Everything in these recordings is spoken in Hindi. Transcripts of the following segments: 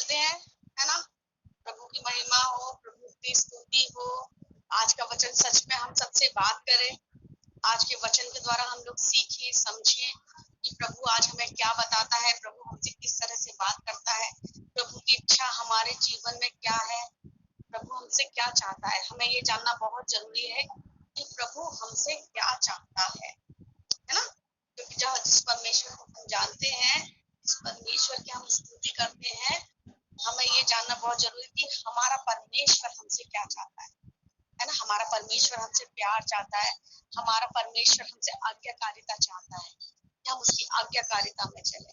करते हैं, है ना। प्रभु की महिमा हो, प्रभु की स्तुति हो। आज का वचन सच में हम सबसे बात करें। आज के वचन के द्वारा हम लोग सीखें, समझें कि प्रभु आज हमें क्या बताता है, प्रभु हमसे किस तरह से बात करता है, प्रभु की इच्छा हमारे जीवन में क्या है, प्रभु हमसे क्या चाहता है। हमें ये जानना बहुत जरूरी है कि प्रभु हमसे क्या चाहता है ना। क्योंकि जब जिस परमेश्वर को हम जानते हैं, जिस परमेश्वर की हम स्तुति करते हैं, हमें ये जानना बहुत जरूरी है कि हमारा परमेश्वर हमसे क्या चाहता है ना। हमारा परमेश्वर हमसे प्यार चाहता है, हमारा परमेश्वर हमसे आज्ञाकारिता चाहता है कि हम उसकी आज्ञाकारिता में चले।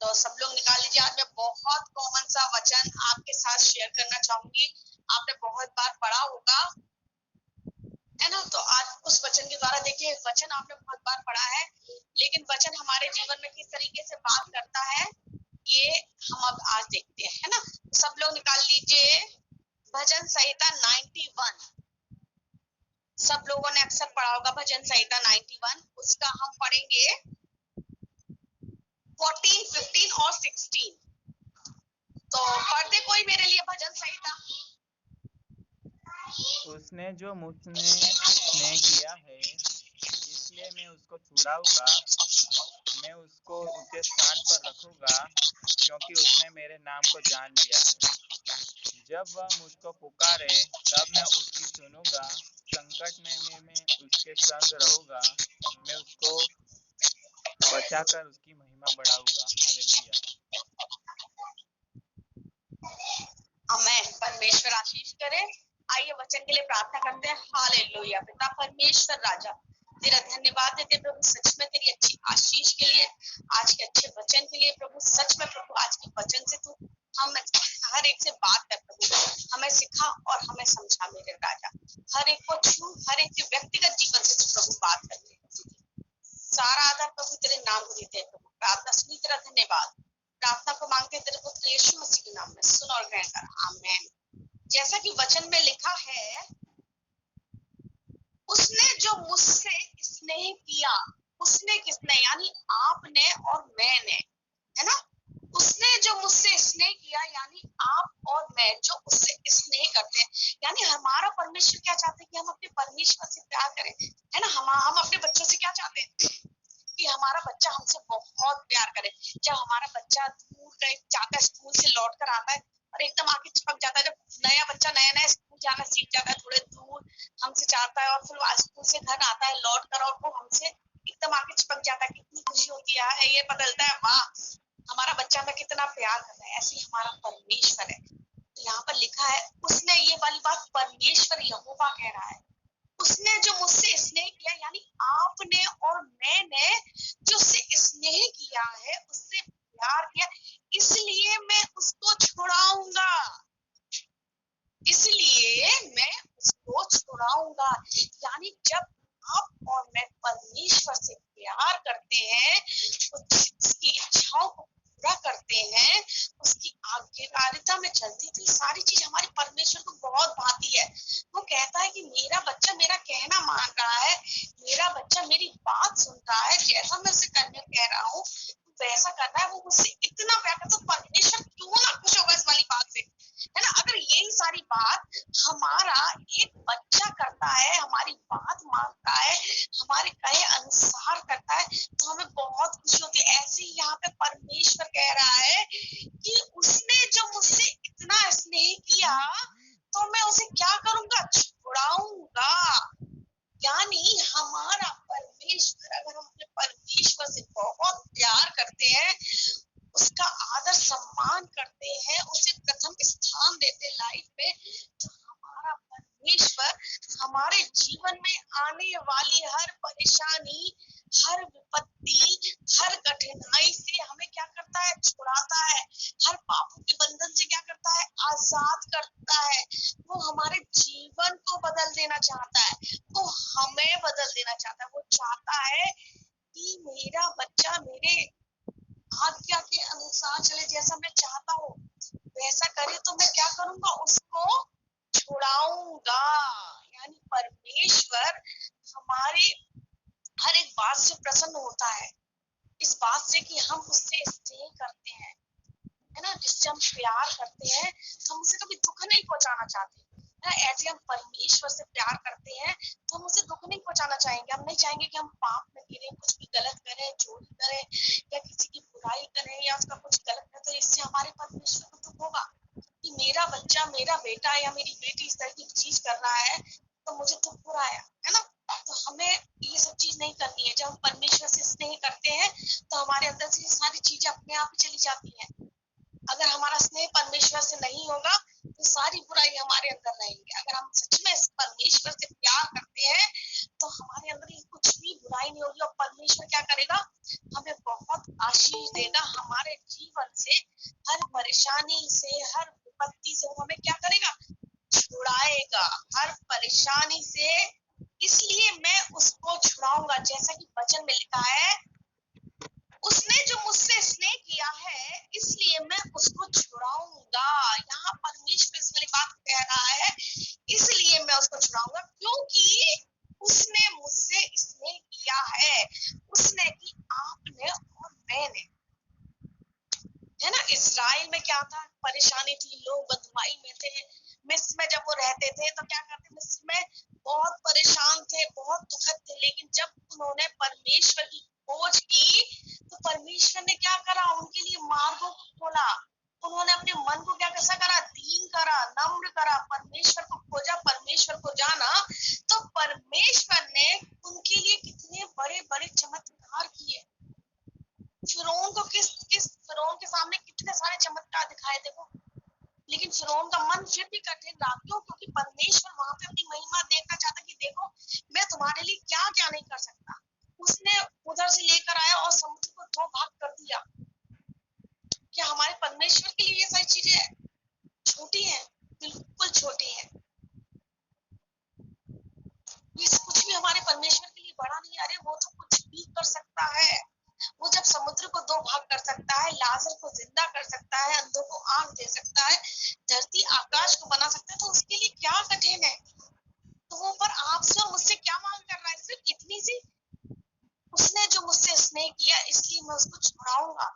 तो सब लोग निकाल लीजिए। आज मैं बहुत कॉमन सा वचन आपके साथ शेयर करना चाहूंगी। आपने बहुत बार पढ़ा होगा, है ना। तो आज उस वचन के द्वारा देखिए, वचन आपने बहुत बार पढ़ा है, लेकिन वचन हमारे जीवन में किस तरीके से बात करता है, ये हम अब आज देखते हैं, है ना। सब लोग निकाल लीजिए भजन संहिता 91। सब लोगों ने अक्सर पढ़ा होगा भजन संहिता 91। उसका हम पढ़ेंगे 14, 15 और 16। तो पढ़ दे कोई मेरे लिए भजन संहिता। उसने जो मुझसे स्नेह किया है, इसलिए मैं उसको छुड़ाऊंगा। मैं उसको ऊंचे स्थान पर रखूंगा, क्योंकि उसने मेरे नाम को जान लिया है। जब वह मुझको पुकारे, तब मैं उसकी सुनूंगा। संकट में मैं उसके संग रहूंगा। मैं उसको बचाकर उसकी महिमा बढ़ाऊंगा। हालेलुया। आमीन। परमेश्वर आशीष करे। आइए वचन के लिए प्रार्थना करते हैं। हालेलुया। पिता परमेश्वर राजा, तेरा धन्यवाद देते प्रभु सच में तेरी अच्छी आशीष के लिए, आज के अच्छे वचन के लिए प्रभु। सच में प्रभु आज के वचन से तू हम हर एक से बात कर प्रभु, हमें सिखा और हमें समझा मेरे राजा। हर एक को छू, हर एक के व्यक्तिगत जीवन से तू प्रभु बात कर। सारा आदर प्रभु तेरे नाम को देते हैं प्रभु। प्रार्थना सुनी, तेरा धन्यवाद। प्रार्थना को मांगते तेरे पुत्र यीशु मसीह के नाम में सुन और ग्रहण कर। आमीन। जैसा कि वचन में लिखा है, उसने जो मुझसे स्नेह किया, उसने किसने, यानी आपने और मैंने, है ना। उसने जो मुझसे स्नेह किया, यानी आप और मैं जो उससे स्नेह करते हैं। यानी हमारा परमेश्वर क्या चाहते हैं कि हम अपने परमेश्वर से प्यार करें, है ना। हम अपने बच्चों से क्या चाहते हैं कि हमारा बच्चा हमसे बहुत प्यार करे। जब हमारा बच्चा दूर कहीं जाकर स्कूल से लौट कर आता है और एकदम आके चिपक जाता है, जब नया बच्चा नया स्कूल जाना सीख जाता है, थोड़े दूर हमसे जाता है और फिर स्कूल से घर आता है लौट कर, और वो हमसे एकदम आके चिपक जाता है, कितनी खुशी होती है। ये बदलता है, वाह हमारा बच्चा हमें कितना प्यार कर रहा है। ऐसे ही हमारा परमेश्वर है। तो यहाँ पर लिखा है, उसने, ये वाली बात परमेश्वर यहोवा कह रहा है, उसने जो मुझसे स्नेह किया, यानी आपने और मैंने जो उससे स्नेह किया है, उससे प्यार किया, इसलिए मैं उसको छुड़ाऊंगा। इसलिए मैं उसको छुड़ाऊंगा। यानी जब आप और मैं परमेश्वर से प्यार करते हैं, उसकी इच्छाओं को पूरा करते हैं, उसकी आज्ञाकारिता में चलती, तो सारी चीज हमारी परमेश्वर को बहुत भाती है। वो कहता है कि मेरा बच्चा मेरा कहना मान रहा है, मेरा बच्चा मेरी बात सुन रहा है, जैसा मैं उसे करने कह रहा हूँ वैसा करना है। वो मुझसे इतना प्यार करता, तो परमेश्वर क्यों ना खुश होगा इस वाली बात से, है ना। अगर यही सारी बात हमारा एक बच्चा करता है, हमारी बात मानता है, हमारे कहे अनुसार करता है, तो हमें बहुत खुशी होती है। ऐसे ही यहाँ पे परमेश्वर कह रहा है कि उसने जो मुझसे इतना स्नेह किया, तो मैं उसे क्या करूंगा, छुड़ाऊंगा। यानी हमारा परमेश्वर, अगर हम अपने परमेश्वर से बहुत प्यार करते हैं, उसका आदर सम्मान करते हैं, उसे प्रथम स्थान देते लाइफ में, तो हमारा परमेश्वर हमारे जीवन में आने वाली हर परेशानी, हर विपत्ति, हर कठिनाई से हमें क्या करता है, छुड़ाता है। हर पापों के बंधन से क्या करता है, आजाद करता है। वो हमारे जीवन को बदल देना चाहता है, वो हमें बदल देना चाहता है। वो चाहता है कि मेरा बच्चा मेरे आज्ञा के अनुसार चले, जैसा मैं चाहता हूँ वैसा करे, तो मैं क्या करूंगा, उसको छुड़ाऊंगा। यानी परमेश्वर हमारे हर एक बात से प्रसन्न होता है, इस बात से कि हम उससे स्नेह करते हैं, है ना, जिससे हम प्यार करते हैं, हम उसे कभी दुख नहीं पहुंचाना चाहते ना। ऐसे हम परमेश्वर से प्यार करते हैं तो हम उसे दुख नहीं पहुंचाना चाहेंगे। हम नहीं चाहेंगे कि हम पाप में गिरे, कुछ भी गलत करें, चोरी करें या किसी की बुराई करें या उसका कुछ गलत करें, तो इससे हमारे परमेश्वर को दुख होगा कि मेरा बच्चा, मेरा बेटा या मेरी बेटी इस तरह की चीज कर रहा है तो मुझे दुख हो रहा है ना। तो हमें ये सब चीज नहीं करनी है। जब हम परमेश्वर से स्नेह करते हैं तो हमारे अंदर से ये सारी चीजें अपने आप ही चली जाती हैं। अगर हमारा स्नेह परमेश्वर से नहीं होगा तो सारी बुराई हमारे अंदर रहेंगी। अगर हम सच में परमेश्वर से प्यार करते हैं तो हमारे अंदर ये कुछ भी बुराई नहीं होगी और परमेश्वर क्या करेगा, हमें बहुत आशीष देगा। हमारे जीवन से हर परेशानी से, हर विपत्ति से वो हमें क्या करेगा, छुड़ाएगा, हर परेशानी से। इसलिए मैं उसको छुड़ाऊंगा, जैसा कि वचन में लिखा है, उसने जो मुझसे स्नेह किया है इसलिए मैं उसको छुड़ाऊंगा। यहाँ परमेश्वर इस वाली बात कह रहा है, इसलिए मैं उसको छुड़ाऊंगा क्योंकि उसने मुझसे स्नेह किया है। उसने कि आपने और मैंने, है ना। इस्राएल में क्या था, परेशानी थी, लोग बदमाई में थे। मिस्र में जब वो रहते थे तो क्या करते, मिस्र में बहुत परेशान थे, बहुत दुखद थे। लेकिन जब उन्होंने परमेश्वर की खोज की तो परमेश्वर ने क्या करा, उनके लिए मार्गों को खोला। उन्होंने अपने मन को क्या कैसा करा, दीन करा, नम्र करा, परमेश्वर को खोजा, परमेश्वर को जाना। तो परमेश्वर ने उनके लिए कितने बड़े बड़े चमत्कार किए। फिरौन के सामने कितने सारे चमत्कार दिखाए देखो, लेकिन फिरौन का मन फिर भी कठिन रहा। क्यों? क्योंकि परमेश्वर वहां पे अपनी महिमा देखना चाहता कि देखो मैं तुम्हारे लिए क्या क्या नहीं कर सकता। उसने उधर से लेकर आया और समुद्र को दो भाग कर दिया। क्या हमारे परमेश्वर के लिए ये सारी चीजें छोटी हैं? बिल्कुल छोटी हैं। ये कुछ भी हमारे परमेश्वर के लिए बड़ा नहीं। अरे वो तो कुछ भी कर सकता है। वो जब समुद्र को दो भाग कर सकता है, लाजर को जिंदा कर सकता है, अंधों को आंख दे सकता है, धरती आकाश को बना सकता है, तो उसके लिए क्या कठिन है। तो वो पर आपसे और मुझसे क्या मांग कर रहा है, सिर्फ इतनी सी, उसने जो मुझसे स्नेह किया इसलिए मैं उसको छुड़ाऊंगा।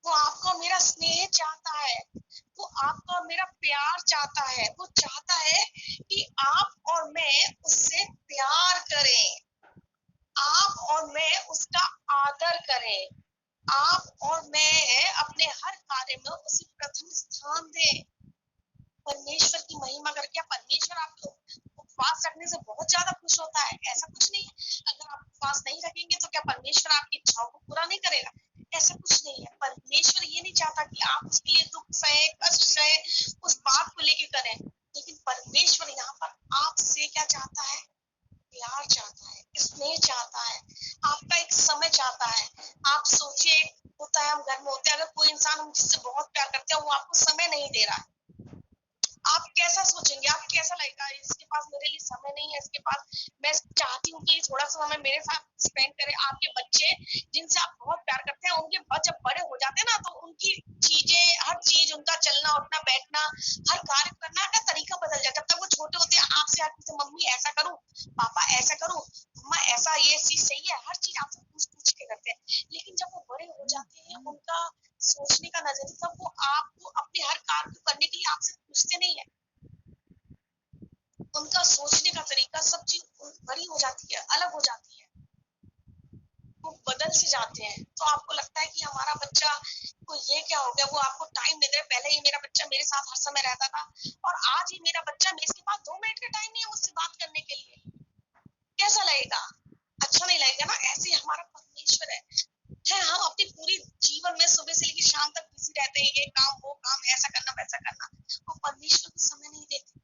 वो आपका और मेरा स्नेह चाहता है, वो आपका और मेरा प्यार चाहता है। वो चाहता है कि आप और मैं उससे प्यार करें, आप और मैं उसका आदर करें, आप और मैं अपने हर कार्य में उसे प्रथम स्थान दें। परमेश्वर की महिमा करके। क्या परमेश्वर आपको उपवास रखने से बहुत ज्यादा खुश होता है? ऐसा कुछ नहीं है। अगर आप उपवास नहीं रखेंगे तो क्या परमेश्वर आपकी इच्छाओं को पूरा नहीं करेगा? ऐसा कुछ नहीं है। परमेश्वर ये नहीं चाहता कि आप उसके लिए दुख सहे, कष्ट सहे, उस बात को लेके करें। लेकिन परमेश्वर यहाँ पर आपसे क्या चाहता है, प्यार चाहता है, स्नेह चाहता है, आपका एक समय चाहता है। आप सोचिए, होता है हम घर में होते हैं, अगर कोई इंसान हम जिससे बहुत प्यार करते हैं वो आपको समय नहीं दे रहा है, आप कैसा सोचेंगे, आप कैसा लगेगा, इसके पास मेरे लिए समय नहीं है, इसके पास, मैं चाहती हूँ कि थोड़ा सा समय मेरे साथ स्पेंड करे। आपके बच्चे जिनसे आप बहुत प्यार करते हैं, उनके जब बड़े हो जाते हैं ना तो उनकी चीजें, हर चीज, उनका चलना उठना बैठना, हर कार्य करना का तरीका बदल जाता है। जब तक वो छोटे होते हैं आपसे आके मम्मी ऐसा करूँ, पापा ऐसा करूँ, मम्मा ऐसा, ये चीज सही है, हर चीज आपसे पूछ पूछ के करते हैं। लेकिन जब वो बड़े हो जाते हैं, उनका सोचने का नजरिया, तब वो आपको अपने हर कार्य को करने के लिए आपसे पूछते नहीं है। उनका सोचने का तरीका, सब चीज बड़ी हो जाती है, अलग हो जाती है, वो बदल से जाते हैं। तो आपको लगता है कि हमारा बच्चा को ये क्या हो गया, वो आपको टाइम नहीं दे। पहले ही मेरा बच्चा मेरे साथ हर समय रहता था और आज ही मेरा बच्चा, इसके पास 2 मिनट का टाइम नहीं है मुझसे बात करने के लिए। कैसा लगेगा? अच्छा नहीं लगेगा ना। ऐसे हमारा परमेश्वर है। हम अपनी पूरी जीवन में सुबह से लेकर शाम तक बिजी रहते हैं, ये काम वो काम, ऐसा करना वैसा करना, और परमेश्वर को समय नहीं देते।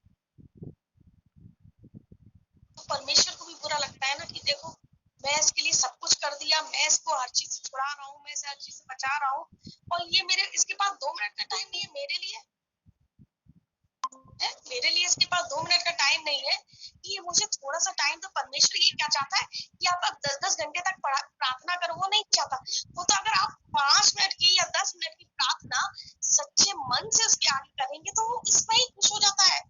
तो परमेश्वर को भी बुरा लगता है ना कि देखो मैं इसके लिए सब कुछ कर दिया, मैं इसको हर चीज से छुड़ा रहा हूँ, मैं इसे हर चीज से बचा रहा हूँ, और ये मेरे, इसके पास 2 मिनट का टाइम नहीं है मेरे लिए। है मेरे लिए इसके पास 2 मिनट का टाइम नहीं है कि ये मुझे थोड़ा सा टाइम। तो परमेश्वर ये क्या चाहता है कि आप 10-10 घंटे तक प्रार्थना करो, वो नहीं चाहता। वो तो अगर आप 5 मिनट की या 10 मिनट की प्रार्थना सच्चे मन से उसके आगे करेंगे तो वो इसमें ही खुश हो जाता है।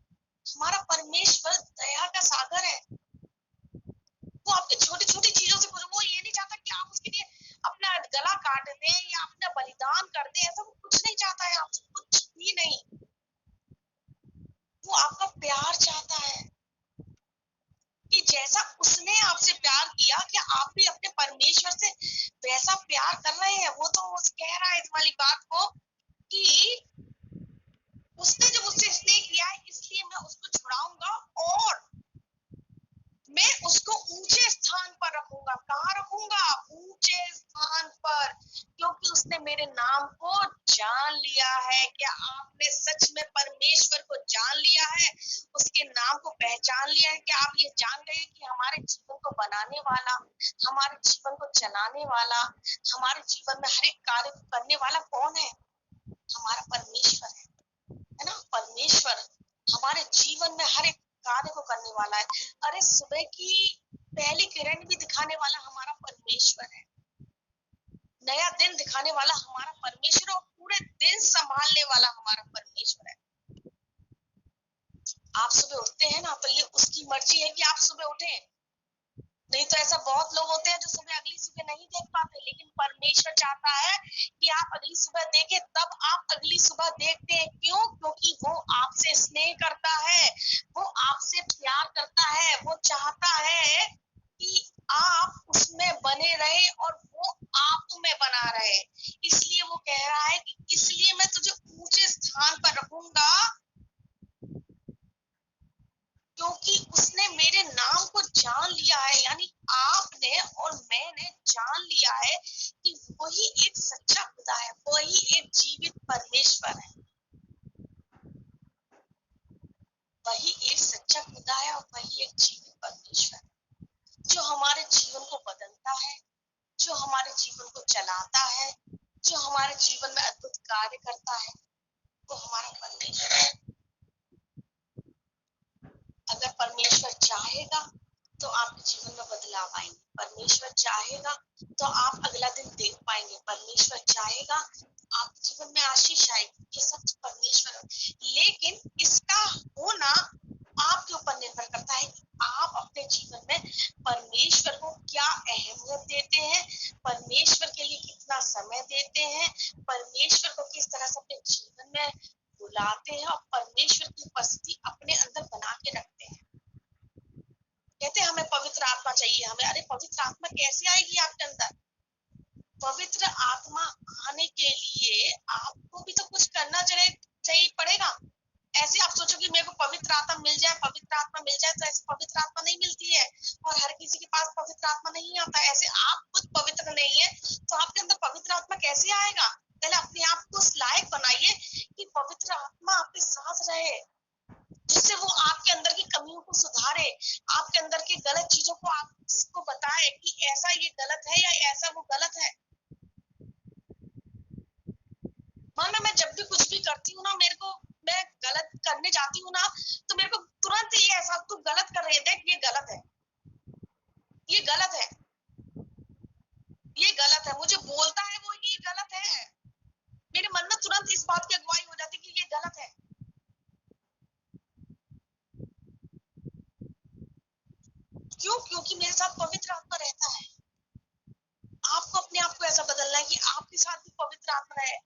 हमारा परमेश्वर दया का सागर है। वो आपकी छोटी छोटी चीजों से खुश, वो ये नहीं चाहता कि आप उसके लिए अपना गला काट दें या अपना बलिदान कर दें, ऐसा वो कुछ नहीं चाहता है जैसा उसने आपसे प्यार किया, क्या आप भी अपने परमेश्वर से वैसा प्यार कर रहे हैं? वो तो कह रहा है इस वाली बात को कि उसने जब उससे स्नेह किया है इसलिए मैं उसको छुड़ाऊंगा और मैं उसको ऊंचे स्थान पर रखूंगा। कहाँ रखूंगा? ऊंचे स्थान पर, क्योंकि उसने मेरे नाम को जान लिया है। क्या आपने सच में परमेश्वर को जान लिया है? उसके नाम को पहचान लिया है? क्या आप ये जान गए कि हमारे जीवन को बनाने वाला, हमारे जीवन को चलाने वाला, हमारे जीवन में हर एक कार्य को करने वाला कौन है? हमारा परमेश्वर है ना। परमेश्वर हमारे जीवन में हर एक कार्य को करने वाला है। अरे सुबह की पहली किरण भी दिखाने वाला हमारा परमेश्वर है। नया दिन दिखाने वाला हमारा परमेश्वर और पूरे दिन संभालने वाला हमारा परमेश्वर है। आप सुबह उठते हैं ना, तो ये उसकी मर्जी है कि आप सुबह उठें। नहीं तो ऐसा बहुत लोग होते हैं जो सुबह अगली सुबह नहीं देख पाते, लेकिन परमेश्वर चाहता है कि आप अगली सुबह देखें, तब आप अगली सुबह देखते हैं। क्यों? क्योंकि वो आपसे स्नेह करता है, वो आपसे प्यार करता है, वो चाहता है कि आप उसमें बने रहे और वो आप में बना रहे। इसलिए वो कह रहा है कि इसलिए मैं तुझे ऊंचे स्थान पर रखूंगा, क्योंकि उसने मेरे नाम को जान लिया है। यानी आपने और मैंने जान लिया है कि वही एक सच्चा खुदा है, वही एक जीवित परमेश्वर है, वही एक सच्चा खुदा है और वही एक जीवित परमेश्वर है, जो हमारे जीवन को बदलता है, जो हमारे जीवन को चलाता है, जो हमारे जीवन में अद्भुत कार्य करता है, वो हमारा परमेश्वर है। अगर परमेश्वर चाहेगा तो आपके जीवन में बदलाव आएंगे। परमेश्वर चाहेगा तो आप अगला दिन देख पाएंगे। परमेश्वर चाहेगा आपके जीवन में आशीष आएगी। ये सब परमेश्वर है, लेकिन इसका होना आपके ऊपर निर्भर करता है कि आप अपने जीवन में परमेश्वर को क्या अहमियत देते हैं, परमेश्वर के लिए कितना समय देते हैं, परमेश्वर को किस तरह से अपने जीवन में बुलाते हैं और परमेश्वर की उपस्थिति अपने अंदर बना के रखते हैं। कहते हैं हमें पवित्र आत्मा चाहिए हमें। अरे पवित्र आत्मा कैसे आएगी आपके अंदर? पवित्र आत्मा आने के लिए आपको भी तो कुछ करना चाहिए पड़ेगा। ऐसे आप सोचो कि मेरे को पवित्र आत्मा मिल जाए, पवित्र आत्मा मिल जाए, तो ऐसे पवित्र आत्मा नहीं मिलती है और हर किसी के पास पवित्र आत्मा नहीं आता। ऐसे आप खुद पवित्र नहीं है तो आपके अंदर पवित्र आत्मा कैसे आएगा? पहले अपने आप को उस लायक बनाइए कि पवित्र आत्मा आपके साथ रहे, जिससे वो आपके अंदर की कमियों को सुधारे, आपके अंदर की गलत चीजों को आपको बताए कि ऐसा ये गलत है या ऐसा वो गलत है। माना मैं जब भी कुछ भी करती हूँ ना, मैं गलत करने जाती हूँ ना, तो मेरे को तुरंत ये ऐसा, तू गलत कर रही है, देख ये गलत है, ये गलत है, ये गलत है। मुझे बोलता है वो ये गलत है, मेरे मन में तुरंत इस बात की अगुवाई हो जाती कि ये गलत है। क्यों? क्योंकि मेरे साथ पवित्र आत्मा रहता है। आपको अपने आप को ऐसा बदलना है कि आपके साथ भी पवित्र आत्मा रहे।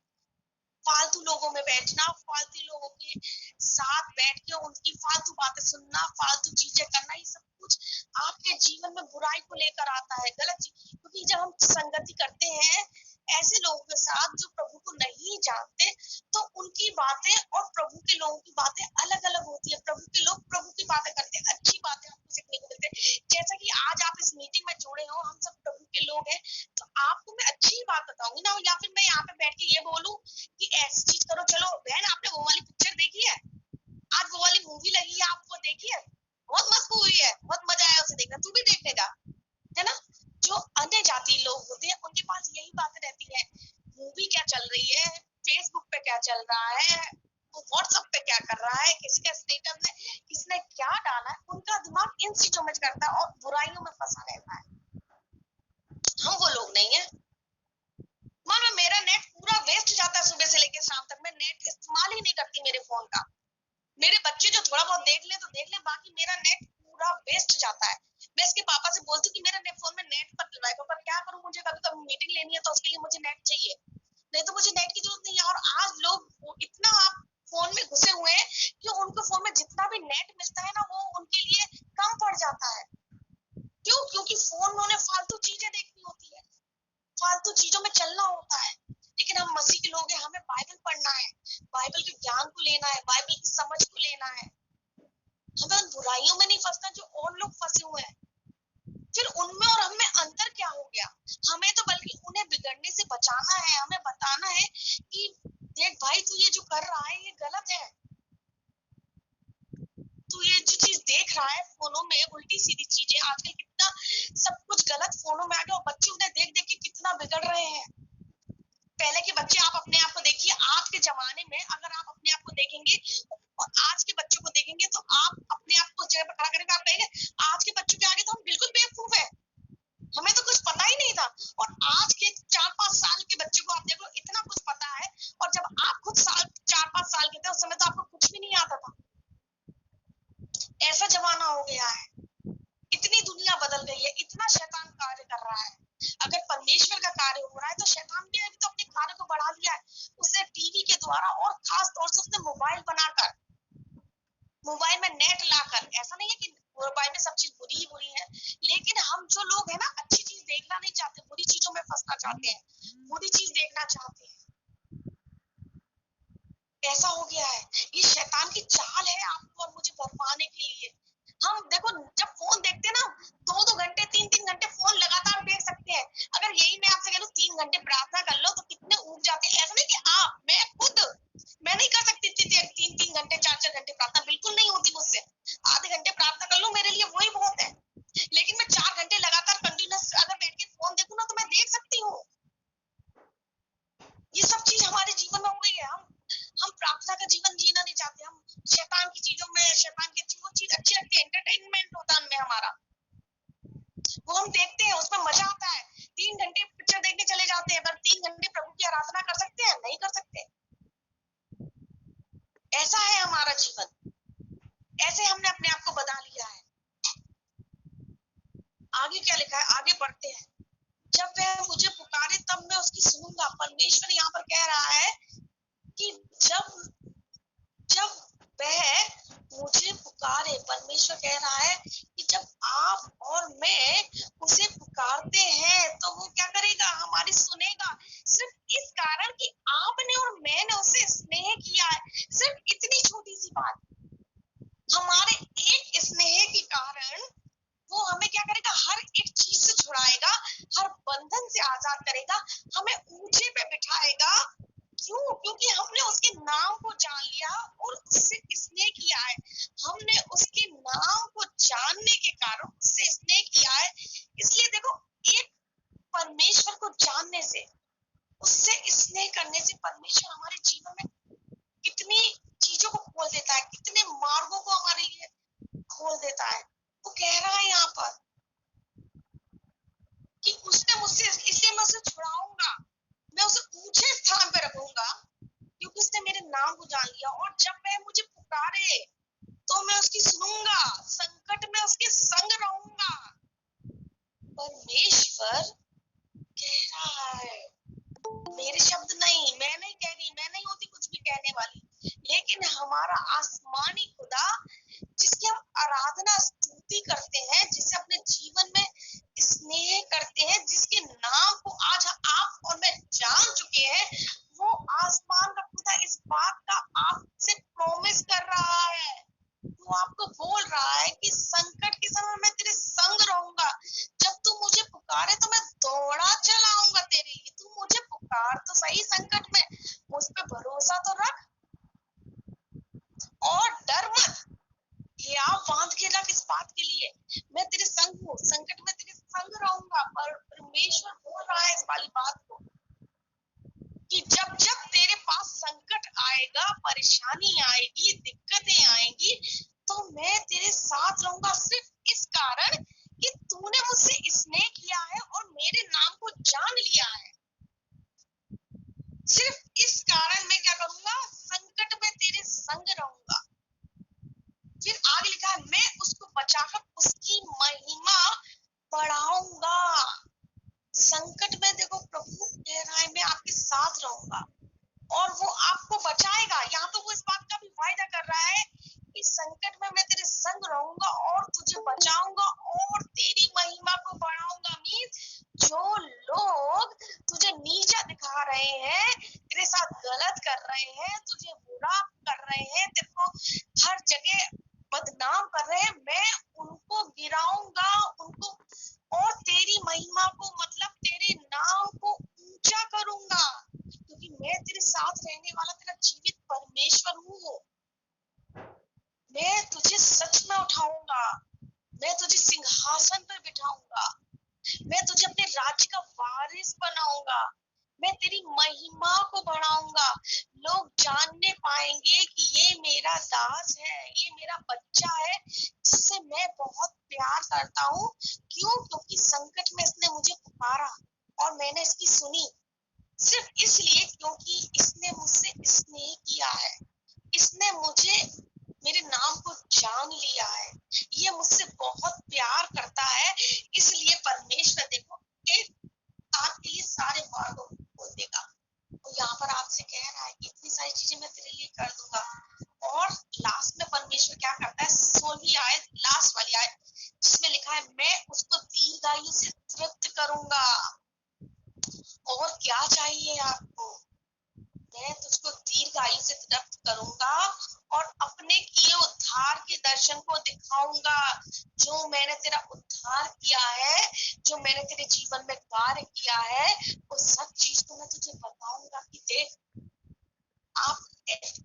फालतू लोगों में बैठना, फालतू लोगों के साथ बैठ के उनकी फालतू बातें सुनना, फालतू चीजें करना, ये सब कुछ आपके जीवन में बुराई को लेकर आता है, गलत चीज। क्योंकि जब हम संगति करते हैं ऐसे लोगों के साथ जो प्रभु को नहीं जानते, तो उनकी बातें और प्रभु के लोगों की बातें अलग अलग होती है। प्रभु के लोग प्रभु की बातें करते हैं, अच्छी बातें आपको सीखने को मिलती है। जैसा कि आज आप इस मीटिंग में जुड़े हो, हम सब प्रभु के लोग हैं, तो आपको मैं अच्छी बात बताऊंगी ना, या फिर मैं यहाँ पे बैठ के ये बोलूं कि ऐसी चीज करो। चलो बहन, आपने वो वाली पिक्चर देखी है? आज वो वाली मूवी लगी है, आप वो देखी है? बहुत मस्त मूवी है, बहुत मजा आया उसे देखना, तू भी देखने जा, है ना। जो अन्य जाति लोग होते हैं उनके पास यही बातें रहती है, मूवी क्या चल रही है, फेसबुक पे क्या चल रहा है, वो व्हाट्सएप पे क्या कर रहा है, किसी का स्टेटस में किसने क्या डाला है, उनका दिमाग इन चीजों में करता है और बुराइयों में फंसा रहता है। हम वो लोग नहीं है। मानो मेरा नेट पूरा वेस्ट जाता है सुबह से लेकर शाम तक, मैं नेट इस्तेमाल ही नहीं करती मेरे फोन का। मेरे बच्चे जो थोड़ा बहुत देख ले तो देख ले, बाकी मेरा नेट पूरा वेस्ट जाता है। मैं इसके पापा से बोलती हूँ कि मेरे फोन में नेट पर डलवाए, पर क्या करूँ, मुझे कभी कभी मीटिंग लेनी है तो उसके लिए मुझे नेट चाहिए, नहीं तो मुझे नेट की जरूरत नहीं है। और आज लोग इतना फोन में घुसे हुए हैं कि उनको फोन में जितना भी नेट मिलता है ना, वो उनके लिए कम पड़ जाता है। आजकल कितना सब कुछ गलत फोनों में आ गया और बच्चे उन्हें देख देख के कितना बिगड़ रहे हैं। पहले के बच्चे आप अपने आप को देखिए, आज के जमाने में अगर आप अपने आप को देखेंगे और आज के बच्चों को देखेंगे तो आप अपने आप को उस जगह पर खड़ा करेंगे, आप कहेंगे आज के बच्चों के आगे तो हम बिल्कुल बेवकूफ है, हमें तो कुछ पता ही नहीं था। और आज के 4-5 साल के बच्चे को आप देखो इतना कुछ पता है, और जब आप खुद 4-5 साल के थे उस समय तो आपको कुछ भी नहीं आता था। ऐसा जमाना हो गया है, इतनी दुनिया बदल गई है, इतना शैतान कार्य कर रहा है। अगर परमेश्वर का कार्य हो रहा है तो शैतान भी अभी तो अपने कार्य को बढ़ा लिया है। उसने टीवी के द्वारा और खास तौर से उसने मोबाइल बनाकर, मोबाइल में नेट लाकर, ऐसा नहीं है कि मोबाइल में सब चीज बुरी ही बुरी है, लेकिन हम जो लोग हैं ना अच्छी चीज देखना नहीं चाहते, बुरी चीजों में फंसना चाहते हैं, बुरी चीज देखना चाहते हैं। ऐसा हो गया है, ये शैतान की चाल है आपको और मुझे भरमाने के लिए। हम देखो जब फोन देखते हैं ना, 2-2 घंटे 3-3 घंटे फोन लगातार देख सकते हैं। अगर यही मैं आपसे कह दूं 3 घंटे प्रार्थना कर लो तो कितने ऊब जाते हैं। ऐसा नहीं कि आप, मैं खुद, मैं नहीं कर सकती 3-3 घंटे 4-4 घंटे प्रार्थना, बिल्कुल नहीं होती मुझसे। आधे घंटे प्रार्थना कर लूं मेरे लिए वही बहुत है, लेकिन मैं 4 घंटे लगातार कंटिन्यूस अगर बैठ के फोन देखूं ना तो मैं देख सकती हूँ। ये सब चीज हमारे जीवन में हो गई है। हम प्रार्थना का जीवन जीना नहीं चाहते, हम शैतान की चीजों में, शैतान की वो चीज अच्छी लगती है, एंटरटेनमेंट होता है उनमें हमारा, वो हम देखते हैं, उसमें मजा आता है। 3 घंटे पिक्चर देखने चले जाते हैं, पर 3 घंटे प्रभु की आराधना कर सकते हैं? नहीं कर सकते। ऐसा है हमारा जीवन, ऐसे हमने अपने आप को बना लिया है। आगे क्या लिखा है, आगे बढ़ते हैं। जब वह मुझे पुकारे तब मैं उसकी सुनूंगा। परमेश्वर यहाँ पर कह रहा है कि जब वह मुझे पुकारे, परमेश्वर कह रहा है कि जब आप और मैं उसे पुकारते हैं तो वो क्या करेगा, हमारी सुनेगा। सिर्फ इस कारण कि आपने और मैंने उससे स्नेह किया है, सिर्फ इतनी छोटी सी बात, हमारे एक स्नेह के कारण वो हमें क्या करेगा, हर एक चीज से छुड़ाएगा, हर बंधन से आजाद करेगा, हमें ऊंचे पे बिठाएगा। क्यों? क्योंकि हमने उसके नाम को जान लिया और उससे स्नेह किया है। हमने उसके नाम को जानने के कारण उससे स्नेह किया है। इसलिए देखो, एक परमेश्वर को जानने से, उससे स्नेह करने से परमेश्वर हमारे जीवन में कितनी चीजों को खोल देता है, कितने मार्गों को हमारे लिए खोल देता है। वो कह रहा है यहाँ पर कि उसने मुझसे, इसलिए मैं उसे छुड़ाऊंगा, मैं उसे ऊंचे स्थान पे रखूंगा क्योंकि उसने मेरे नाम को जान लिया। और जब वह मुझे पुकारे तो मैं उसकी सुनूंगा, संकट में उसके संग रहूंगा। परमेश्वर कह रहा है, मेरे शब्द नहीं, मैं नहीं कह रही, मैं नहीं होती कुछ भी कहने वाली, लेकिन हमारा आसमानी खुदा जिसकी हम आराधना स्तुति करते हैं, जिसे अपने जीवन में स्नेह करते हैं, जिसके नाम को आज आप और मैं जान चुके हैं, वो आसमान का खुदा इस बात का आपसे प्रॉमिस कर रहा है। वो आपको बोल रहा है कि संकट के समय सिंहासन पर बिठाऊंगा, मैं तुझे अपने राज्य का वारिस बनाऊंगा, मैं तेरी महिमा को बढ़ाऊंगा। लोग जानने पाएंगे कि ये मेरा दास है, ये मेरा बच्चा है जिससे मैं बहुत प्यार करता हूँ। क्यों? क्योंकि संकट में इसने मुझे पुकारा और मैंने इसकी सुनी। सिर्फ इसलिए क्योंकि इसने मुझसे स्नेह किया है, इसने मुझे मेरे नाम को जान लिया है, ये मुझसे बहुत प्यार करता है। इसलिए परमेश्वर देखो एक आपके लिए सारे मार्गों को खोल देगा। तो यहाँ पर आपसे कह रहा है कि इतनी सारी चीजें मैं तेरे लिए कर दूंगा। और लास्ट में परमेश्वर क्या करता है, 16वीं आयत, लास्ट वाली आयत, जिसमें लिखा है मैं उसको दीर्घायु से तृप्त करूंगा। और क्या चाहिए आपको? मैं तुझको दीर्घायु से तृप्त करूंगा और अपने किए उद्धार के दर्शन को दिखाऊंगा। जो मैंने तेरा उद्धार किया है, जो मैंने तेरे जीवन में कार्य किया है, वो सब चीज को मैं तुझे बताऊंगा कि देख, आप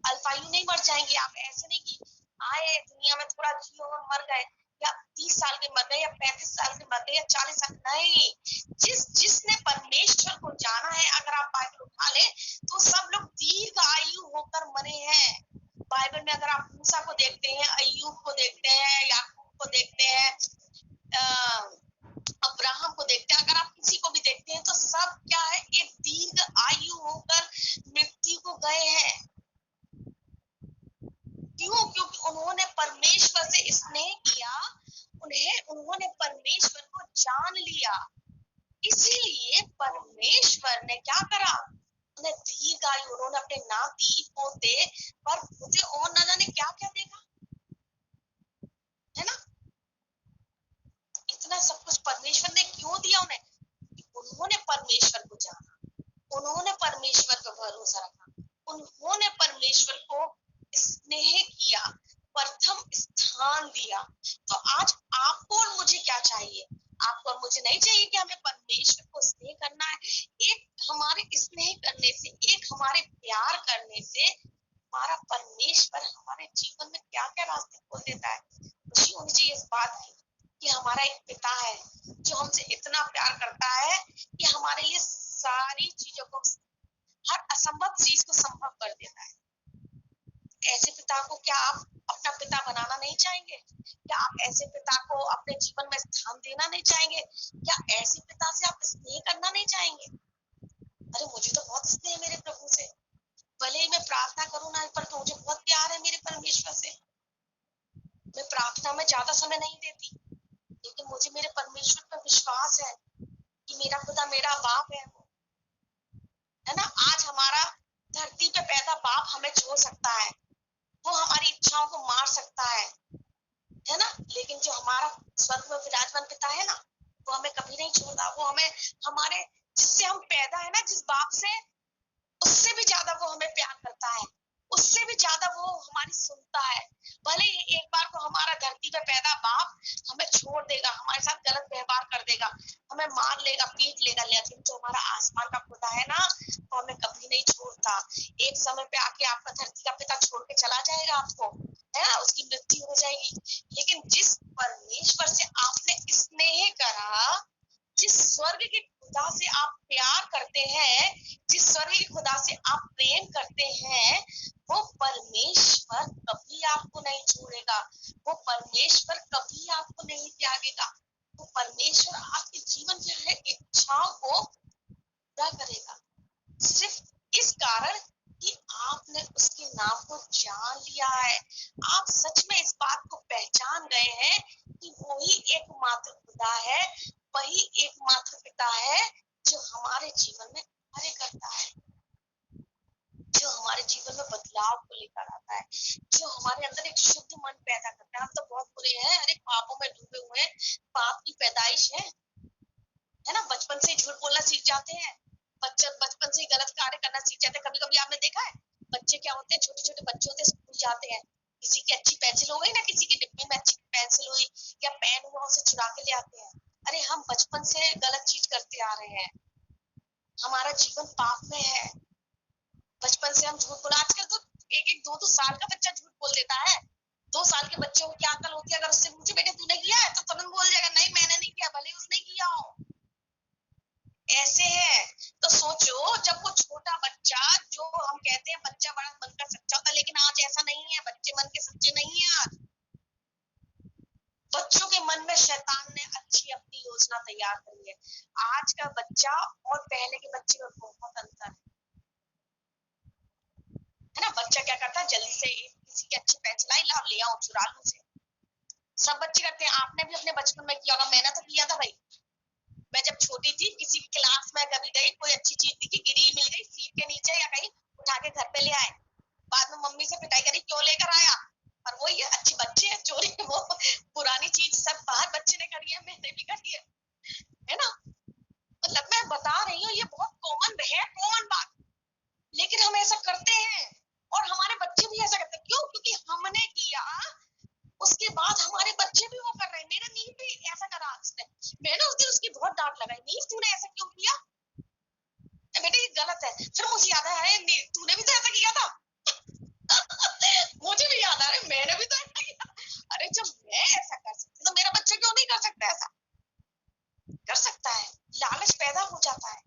अल्पायु नहीं मर जाएंगे। आप ऐसे नहीं कि आए दुनिया में थोड़ा जियो और मर गए, या 30 साल के मर गए, या 35 साल के मर गए, या 40 साल। नहीं, जिसने परमेश्वर को जाना है, अगर आप बाइबल उठा ले तो सब लोग दीर्घ आयु होकर मरे हैं। बाइबल में अगर आप मूसा को देखते हैं, अय्यूब को देखते हैं, याकूब को देखते हैं, अब्राहम को देखते हैं, अगर आप किसी को भी देखते हैं तो सब क्या है, एक दीर्घ आयु होकर मृत्यु को गए हैं। क्यों? क्योंकि उन्होंने परमेश्वर से स्नेह किया, उन्होंने परमेश्वर को जान लिया। इसीलिए परमेश्वर ने क्या करा, उन्हें दीर्घायु, उन्होंने अपने नाती पोते पर मुझे और न जाने क्या क्या देखा, है ना। इतना सब कुछ परमेश्वर ने क्यों दिया उन्हें? उन्होंने परमेश्वर को जाना, उन्होंने परमेश्वर पर भरोसा रखा, उन्होंने परमेश्वर को स्नेह किया, प्रथम स्थान दिया। तो आज आपको और मुझे क्या चाहिए? आपको और मुझे नहीं चाहिए कि हमें परमेश्वर को स्नेह करना है। एक हमारे स्नेह करने से, एक हमारे प्यार करने से हमारा परमेश्वर हमारे जीवन में क्या क्या रास्ते खोल देता है। खुशी होनी चाहिए इस बात की कि हमारा एक पिता है जो हमसे इतना प्यार करता है कि हमारे लिए सारी चीजों को, हर असंभव चीज को संभव कर देता है। ऐसे पिता को क्या आप अपना पिता बनाना नहीं चाहेंगे? क्या आप ऐसे पिता को अपने जीवन में स्थान देना नहीं चाहेंगे? क्या ऐसे पिता से आप स्नेह करना नहीं चाहेंगे? अरे मुझे तो बहुत स्नेह है मेरे प्रभु से, भले ही मैं प्रार्थना करूं ना, पर तो मुझे बहुत प्यार है मेरे परमेश्वर से। मैं प्रार्थना में ज्यादा समय नहीं देती, लेकिन मुझे मेरे परमेश्वर पर विश्वास है कि मेरा खुदा मेरा बाप है, है ना। आज हमारा धरती पे पैदा बाप हमें छोड़ सकता है, वो हमारी इच्छाओं को मार सकता है ना, लेकिन जो हमारा स्वर्ग में विराजमान पिता है ना, वो हमें कभी नहीं छोड़ता। वो हमें, हमारे जिससे हम पैदा है ना, जिस बाप से, उससे भी ज्यादा वो हमें प्यार करता है, उससे भी ज्यादा वो हमारी सुनता है। भले ही एक बार को हमारा धरती पे पैदा बाप हमें छोड़ देगा, हमारे साथ गलत व्यवहार कर देगा, हमें मार लेगा, पीट लेगा, लेकिन जो हमारा आसमान का खुदा है ना, वो हमें कभी नहीं छोड़ता। एक समय पे आके आपका धरती का पिता छोड़ के चला जाएगा आपको, है ना, उसकी मृत्यु हो जाएगी। लेकिन जिस परमेश्वर से आपने स्नेह करा, जिस स्वर्ग के खुदा से आप प्यार करते हैं, जिस स्वर्ग के खुदा से आप प्रेम करते हैं, वो परमेश्वर कभी आपको नहीं छोड़ेगा, वो परमेश्वर कभी आपको नहीं त्यागेगा। वो परमेश्वर आपके जीवन की हर इच्छाओं को पूरा करेगा, सिर्फ इस कारण कि आपने उसके नाम को जान लिया है। आप सच में इस बात को पहचान गए हैं कि वही एकमात्र खुदा है, वही एकमात्र पिता है जो हमारे जीवन में कार्य करता है, जो हमारे जीवन में बदलाव को लेकर आता है, जो हमारे अंदर एक शुद्ध मन पैदा करता है। हम तो बहुत बुरे हैं, अरे पापों में डूबे हुए हैं, पाप की पैदाइश है ना। बचपन से झूठ बोलना सीख जाते हैं, बचपन से ही गलत कार्य करना सीख जाते हैं। कभी कभी आपने देखा है बच्चे क्या होते हैं, छोटे छोटे बच्चे होते हैं, स्कूल जाते हैं, किसी की अच्छी पेंसिल हो गई ना, किसी के डिब्बे में अच्छी पेंसिल हुई या पेन हुआ, उसे चुरा के ले आते हैं। अरे हम बचपन से गलत चीज करते आ रहे हैं, हमारा जीवन पाप में है। बचपन से हम झूठ बोला, आजकल तो एक दो साल का बच्चा झूठ बोल देता है। 2 साल के बच्चे को क्या अकल होती है, अगर उससे पूछे बेटे तूने किया है तो तुरंत बोल जाएगा नहीं तैयार करिए। आज का बच्चा और पहले के बच्चे में बहुत अंतर है ना। बच्चा क्या करता है, जल्दी से किसी की अच्छी पेंसिल आई, लाओ ले आओ, चुरा लो उसे। सब बच्चे करते हैं, आपने भी अपने बचपन में किया होगा, मैंने तो किया था भाई। मैं जब छोटी थी, किसी की क्लास में कभी गई, कोई अच्छी चीज दिखी, गिरी मिल गई सीट के नीचे या कहीं, उठा के घर पे ले आए, बाद में मम्मी से पिटाई करी, क्यों लेकर आया। और वो ये अच्छे बच्चे हैं, चोरी वो पुरानी चीज सब बाहर बच्चे ने करी है, मैंने भी करी है ना। मतलब मैं बता रही हूँ, ये बहुत कॉमन है, कॉमन बात, लेकिन हम ऐसा करते हैं और हमारे बच्चे भी ऐसा करते हैं। क्यों? क्योंकि हमने किया, उसके बाद हमारे बच्चे भी वो कर रहे हैं। मेरा नींव भी ऐसा करा उसने, मैंने उस दिन उसकी बहुत डांट लगाई, नींव तूने ऐसा क्यों किया बेटे, ये गलत है। फिर मुझे याद आया, तूने भी तो ऐसा किया था। मुझे भी याद आ रहा है, मैंने भी तो ऐसा किया। अरे जब मैं ऐसा कर सकती तो मेरा बच्चा क्यों नहीं कर सकता? ऐसा कर सकता है। लालच पैदा हो जाता है,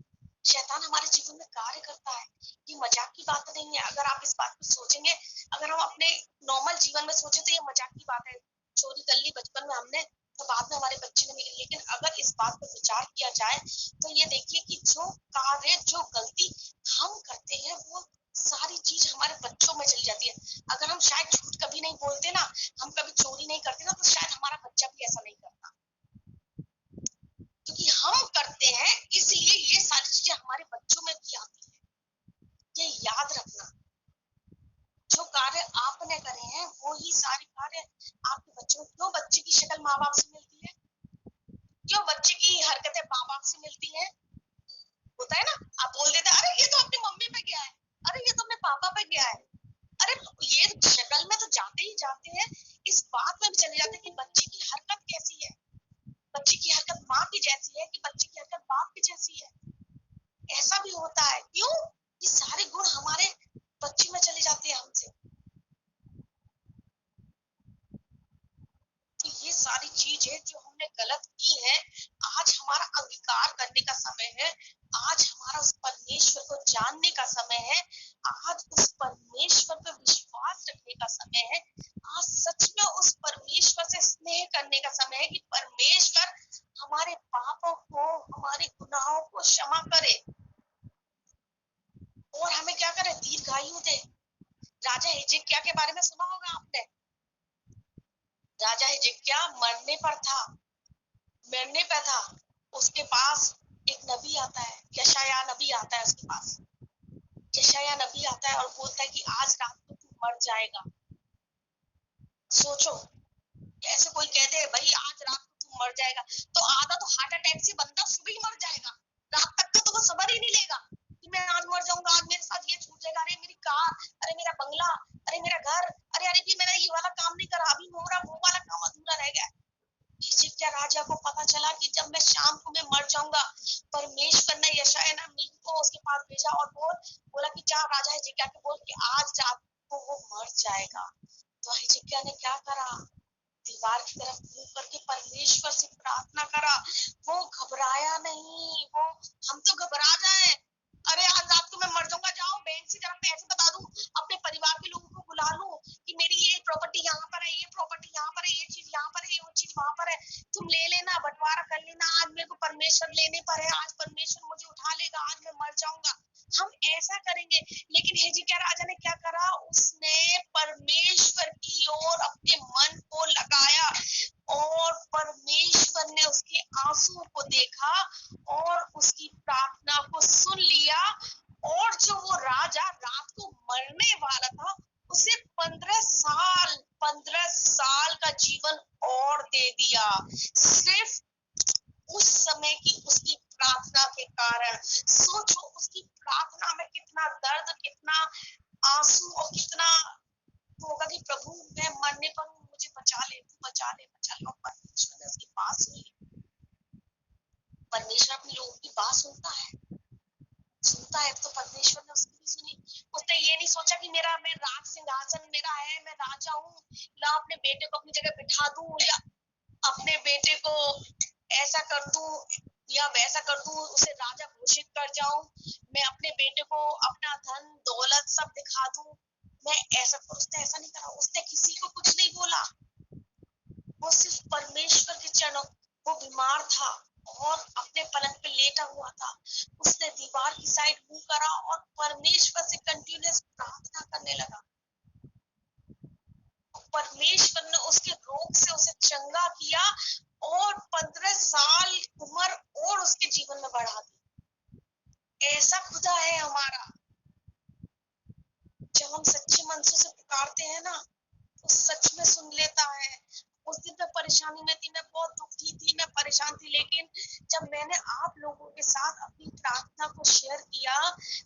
शैतान हमारे जीवन में कार्य करता है। ये मजाक की बात नहीं है। अगर आप इस बात को सोचेंगे, अगर हम अपने नॉर्मल जीवन में सोचे तो ये मजाक की बात है, चोरी कर ली बचपन में हमने तो बाद में हमारे बच्चे ने मिली। लेकिन अगर इस बात पर विचार किया जाए तो ये देखिए कि जो कार्य, जो गलती हम करते हैं, वो सारी चीज हमारे बच्चों में चली जाती है। अगर हम शायद झूठ कभी नहीं बोलते ना, हम कभी चोरी नहीं करते ना, तो शायद हमारा बच्चा भी ऐसा नहीं करता। क्योंकि हम करते हैं, इसलिए ये सारी चीजें हमारे बच्चों में भी आती है। ये याद रखना, जो कार्य आपने करे हैं वो ही सारे कार्य आपके बच्चों में। क्यों बच्चे की शक्ल माँ बाप से मिलती है? क्यों बच्चे की हरकतें माँ बाप से मिलती है? होता है ना, आप बोल देते अरे ये तो अपनी मम्मी पे गया है, अरे ये तो अपने पापा पे गया है। अरे ये शक्ल में तो जाते ही जाते हैं, इस बात में भी चले जाते हैं कि बच्चे की हरकत कैसी है। बच्चे की हरकत माँ की जैसी है कि बच्चे की हरकत बाप की जैसी है, ऐसा भी होता है। क्यों? ये सारे गुण हमारे बच्चे में चले जाते हैं हमसे। तो ये सारी चीजें जो हमने गलत की है, आज हमारा अंगीकार करने का समय है। आज हमारा उस परमेश्वर को जानने का समय है। आज उस परमेश्वर पर विश्वास रखने का समय है। आज सच में उस परमेश्वर से स्नेह करने का समय है कि परमेश्वर हमारे पापों को, हमारे गुनाहों को क्षमा करे और हमें क्या करे, दीर्घायु दे। राजा हिजकिय्याह के बारे में सुना होगा आपने। राजा हिजकिय्याह मरने पर था, मरने पर था। उसके पास एक नबी आता है, यशायाह नबी आता है उसके पास। यशायाह नबी आता है और बोलता है कि आज रात को तू मर जाएगा। सोचो, ऐसे कोई कहते हैं भाई आज रात को तू मर जाएगा, तो आधा तो हार्ट अटैक से बंदा सुबह ही मर जाएगा। रात तक का तो वो सबर ही नहीं लेगा कि मैं आज मर जाऊंगा, आज मेरे साथ ये छूट जाएगा, अरे मेरी कार, अरे मेरा बंगला, अरे मेरा घर, अरे अरे जी मैंने ये वाला काम नहीं करा, अभी मेरा वो वाला काम अधूरा रह गया। हिजकिय्याह राजा को पता चला कि जब मैं शाम को मैं मर जाऊंगा, परमेश्वर ने यशायाह नबी को उसके पास भेजा और बोला कि जा राजा हिजकिय्याह को बोल कि आज रात को वो मर जाएगा। तो हिजकिय्याह ने क्या करा, दीवार की तरफ मुंह करके परमेश्वर से प्रार्थना करा। वो घबराया नहीं। वो, हम तो घबरा जाए, अरे आज रात को मैं मर जाऊंगा, जाओ बैंक से जरा पैसे बता दूं, अपने परिवार के लोगों को बुला लूं कि मेरी ये प्रॉपर्टी यहाँ पर है, ये प्रॉपर्टी यहाँ पर है, ये चीज यहाँ पर है, ये चीज वहां पर है, तुम ले लेना, बंटवारा कर लेना, आज मेरे को परमेश्वर लेने पर है, आज परमेश्वर मुझे उठा लेगा, आज मैं मर जाऊंगा। हम ऐसा करेंगे। लेकिन हिजकिय्याह राजा ने क्या करा, उसने परमेश्वर की ओर अपने मन को लगाया और परमेश्वर ने उसके आंसुओं को देखा और उसकी प्रार्थना को सुन लिया। और जो वो राजा रात को मरने वाला था, उसे 15 साल का जीवन और दे दिया, सिर्फ उस समय की उसकी प्रार्थना के कारण। सोचो उसकी प्रार्थना में कितना दर्द, कितना आंसू और कितना होगा कि प्रभु मैं मरने पर हूँ, मुझे बचा ले, तू बचा ले, बचा ले। और परमेश्वर ने उसकी बात सुनी। परमेश्वर अपने लोगों की बात सुनता है तो परमेश्वर ने उसकी भी सुनी। उसने ये नहीं सोचा कि मेरा, मैं राज सिंहासन मेरा है, मैं राजा हूँ, ला अपने बेटे को अपनी जगह बिठा दूं, या अपने बेटे को ऐसा कर दूं या वैसा कर दूं, उसे राजा घोषित कर जाऊं, मैं अपने बेटे को अपना धन दौलत सब दिखा दूं, मैं ऐसा कर। उसने ऐसा नहीं करा, उसने किसी को कुछ नहीं बोला। वो सिर्फ परमेश्वर के चरणों, वो बीमार था, और अपने पलंग पे लेटा हुआ था। उसने दीवार की साइड मुंह करा और परमेश्वर से कंटिन्यूअस प्रार्थना करने लगा। परमेश्वर ने उसके रोग से उसे चंगा किया और 15 साल उम्र और उसके जीवन में बढ़ा दी। ऐसा खुदा है हमारा। जब हम सच्चे मन से उसे पुकारते हैं ना, तो सच में सुन लेता है। उस दिन मैं परेशानी में थी, मैं बहुत दुखी थी, मैं परेशान थी, लेकिन जब मैंने आप लोगों के साथ अपनी प्रार्थना को शेयर किया,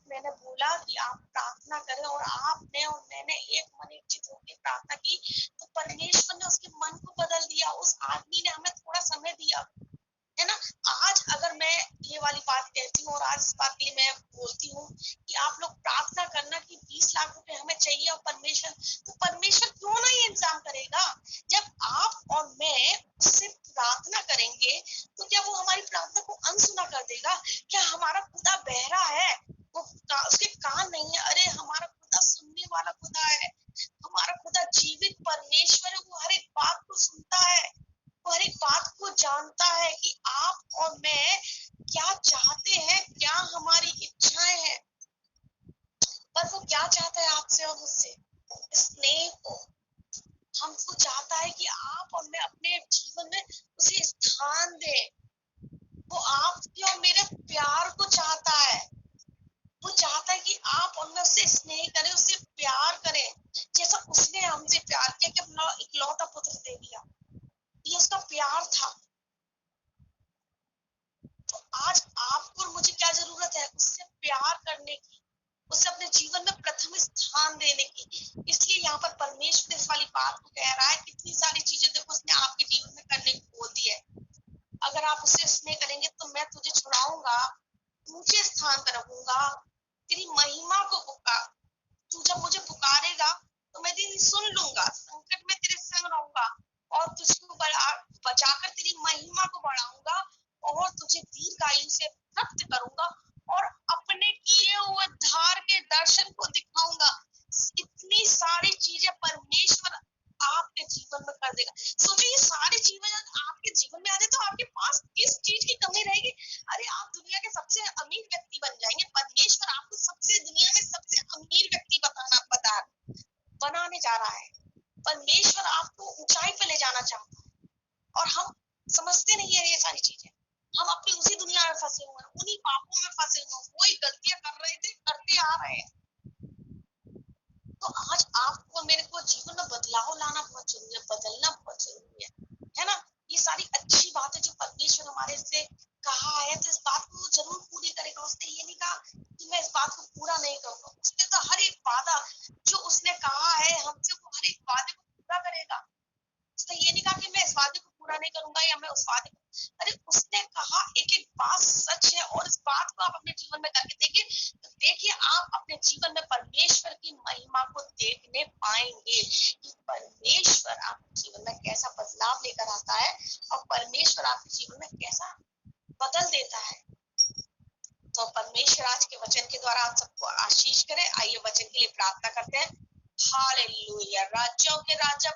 मैंने बोला कि आप प्रार्थना करें, और आपने और मैंने एक मन एक चित होकर प्रार्थना की, तो परमेश्वर ने उसके मन को बदल दिया। उस आदमी ने हमें थोड़ा समय दिया, है ना। आज अगर मैं ये वाली बात कहती हूँ और आज इस बात के लिए मैं बोलती हूँ कि आप लोग प्रार्थना करना कि 20 लाख रुपए हमें चाहिए, और परमेश्वर क्यों नहीं इंतजाम करेगा। जब आप और मैं उससे प्रार्थना करेंगे, तो क्या वो हमारी प्रार्थना को अनसुना कर देगा? क्या हमारा खुदा बहरा है? उसके कान नहीं है? अरे हमारा खुदा सुनने वाला खुदा है। हमारा खुदा जीवित परमेश्वर है। वो हर एक बात को सुनता है, वो हर एक बात को जानता है कि आप और मैं क्या चाहते हैं, क्या हमारी इच्छाएं हैं। पर वो क्या चाहता है आपसे और मुझसे? स्नेह को। हमको चाहता है कि आप और मैं अपने जीवन में उसे स्थान दें। वो आपके और मेरे प्यार को चाहता है। वो चाहता है कि आप और मैं उससे स्नेह करें, उससे प्यार करें, जैसा उसने हमसे प्यार किया कि अपना इकलौता पुत्र दे दिया। ये उसका प्यार था। तो आज आपको और मुझे क्या जरूरत है? उससे प्यार करने की, उसे अपने जीवन में प्रथम स्थान देने की। इसलिए यहाँ पर परमेश्वर इस वाली बात को कह रहा है। कितनी सारी चीजें देखो उसने आपके जीवन में करने को बोल दी है। अगर आप उससे स्नेह करेंगे तो मैं तुझे छुड़ाऊंगा, ऊंचे स्थान पर रखूंगा, तेरी महिमा को पुकार। तू जब मुझे पुकारेगा तो मैं तेरी सुन लूंगा, संकट में तेरे संग रहूंगा, और तुझको बचाकर तेरी महिमा को बढ़ाऊंगा, और तुझे दीर्घायु से प्राप्त करूंगा, और अपने किए हुए उद्धार के दर्शन को दिखाऊंगा। इतनी सारी चीजें परमेश्वर आपके जीवन में कर देगा। सोचो ये सारी चीजें आपके जीवन में आ जाए तो आपके पास किस चीज की कमी रहेगी? अरे आप दुनिया के सबसे अमीर व्यक्ति बन जाएंगे। परमेश्वर आपको दुनिया में सबसे अमीर व्यक्ति बनाने जा रहा है। परमेश्वर आपको ऊंचाई पे ले जाना चाहता है, और हम समझते नहीं है ये सारी चीजें। हम अपनी उसी दुनिया में फंसे हुए हैं, उन्हीं पापों में फंसे हुए हैं, वही गलतियां कर रहे थे, करते आ रहे हैं। तो आज आपको मेरे को जीवन में बदलाव लाना बहुत जरूरी है, बदलना बहुत जरूरी है ना। ये सारी अच्छी बातें जो परमेश्वर हमारे से कहा है, तो इस बात को जरूर पूरी करेगा। उसने ये नहीं कहा कि मैं इस बात को पूरा नहीं करूंगा। उसने तो हर एक वादा जो उसने कहा है हमसे, वो हर एक वादे को पूरा करेगा। उसने ये नहीं कहा कि मैं इस वादे को पूरा नहीं करूंगा, या मैं उस वादे को, अरे उसने कहा एक एक बात सच है, और इस बात को आप अपने जीवन में करके देखिए, तो देखिए आप अपने जीवन में परमेश्वर की महिमा को देखने पाएंगे कि परमेश्वर आपके जीवन में कैसा बदलाव लेकर आता है, और परमेश्वर आपके जीवन में कैसा बदल देता है। तो परमेश्वर आज के वचन के द्वारा आप सबको आशीष करे। आइए वचन के लिए प्रार्थना करते हैं। हालेलुया। राज्यों के राजा